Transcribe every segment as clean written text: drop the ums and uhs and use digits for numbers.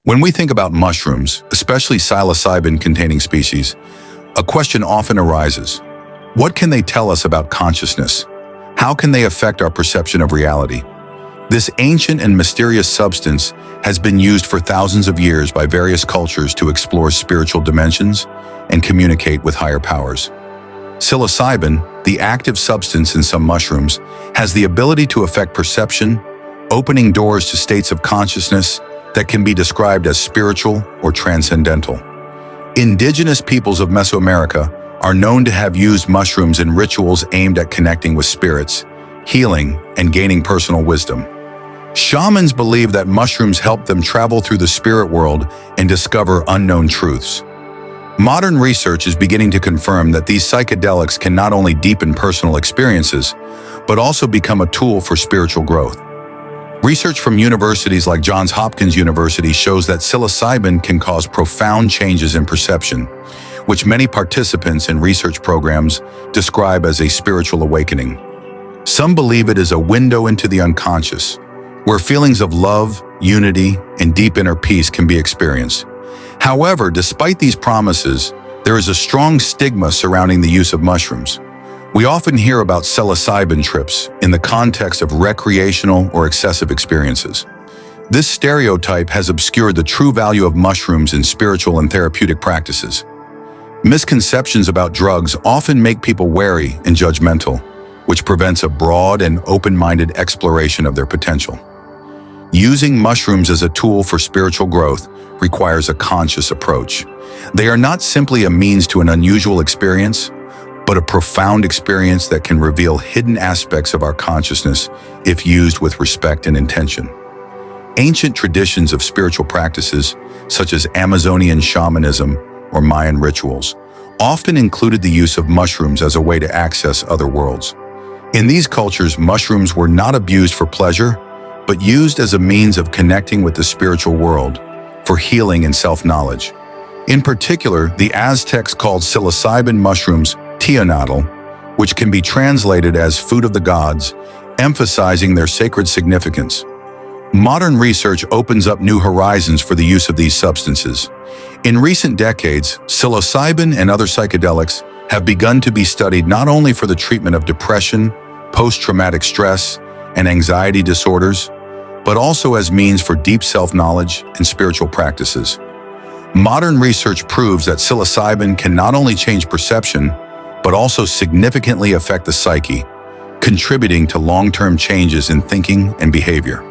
When we think about mushrooms, especially psilocybin-containing species, a question often arises. What can they tell us about consciousness? How can they affect our perception of reality? This ancient and mysterious substance has been used for thousands of years by various cultures to explore spiritual dimensions and communicate with higher powers. Psilocybin, the active substance in some mushrooms, has the ability to affect perception, opening doors to states of consciousness that can be described as spiritual or transcendental. Indigenous peoples of Mesoamerica are known to have used mushrooms in rituals aimed at connecting with spirits, healing, and gaining personal wisdom. Shamans believe that mushrooms help them travel through the spirit world and discover unknown truths. Modern research is beginning to confirm that these psychedelics can not only deepen personal experiences, but also become a tool for spiritual growth. Research from universities like Johns Hopkins University shows that psilocybin can cause profound changes in perception, which many participants in research programs describe as a spiritual awakening. Some believe it is a window into the unconscious, where feelings of love, unity, and deep inner peace can be experienced. However, despite these promises, there is a strong stigma surrounding the use of mushrooms. We often hear about psilocybin trips in the context of recreational or excessive experiences. This stereotype has obscured the true value of mushrooms in spiritual and therapeutic practices. Misconceptions about drugs often make people wary and judgmental, which prevents a broad and open-minded exploration of their potential. Using mushrooms as a tool for spiritual growth requires a conscious approach. They are not simply a means to an unusual experience, but a profound experience that can reveal hidden aspects of our consciousness if used with respect and intention. Ancient traditions of spiritual practices, such as Amazonian shamanism or Mayan rituals, often included the use of mushrooms as a way to access other worlds. In these cultures, mushrooms were not abused for pleasure, but used as a means of connecting with the spiritual world for healing and self-knowledge. In particular, the Aztecs called psilocybin mushrooms teonatl, which can be translated as food of the gods, emphasizing their sacred significance. Modern research opens up new horizons for the use of these substances. In recent decades, psilocybin and other psychedelics have begun to be studied not only for the treatment of depression, post-traumatic stress, and anxiety disorders, but also as means for deep self-knowledge and spiritual practices. Modern research proves that psilocybin can not only change perception, but also significantly affect the psyche, contributing to long-term changes in thinking and behavior.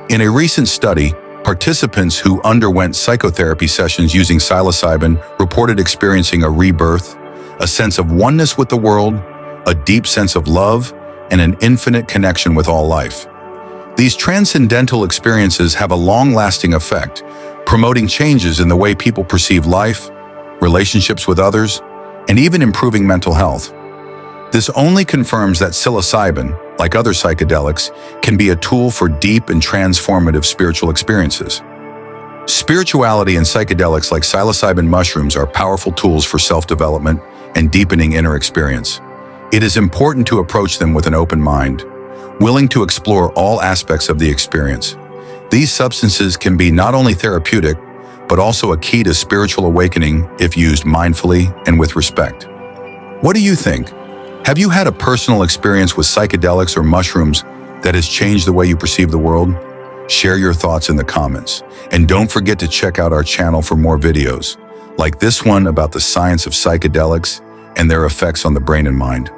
In a recent study, participants who underwent psychotherapy sessions using psilocybin reported experiencing a rebirth, a sense of oneness with the world, a deep sense of love, and an infinite connection with all life. These transcendental experiences have a long-lasting effect, promoting changes in the way people perceive life, relationships with others, and even improving mental health. This only confirms that psilocybin, like other psychedelics, can be a tool for deep and transformative spiritual experiences. Spirituality and psychedelics like psilocybin mushrooms are powerful tools for self-development and deepening inner experience. It is important to approach them with an open mind, willing to explore all aspects of the experience. These substances can be not only therapeutic, but also a key to spiritual awakening if used mindfully and with respect. What do you think? Have you had a personal experience with psychedelics or mushrooms that has changed the way you perceive the world? Share your thoughts in the comments. And don't forget to check out our channel for more videos, like this one about the science of psychedelics and their effects on the brain and mind.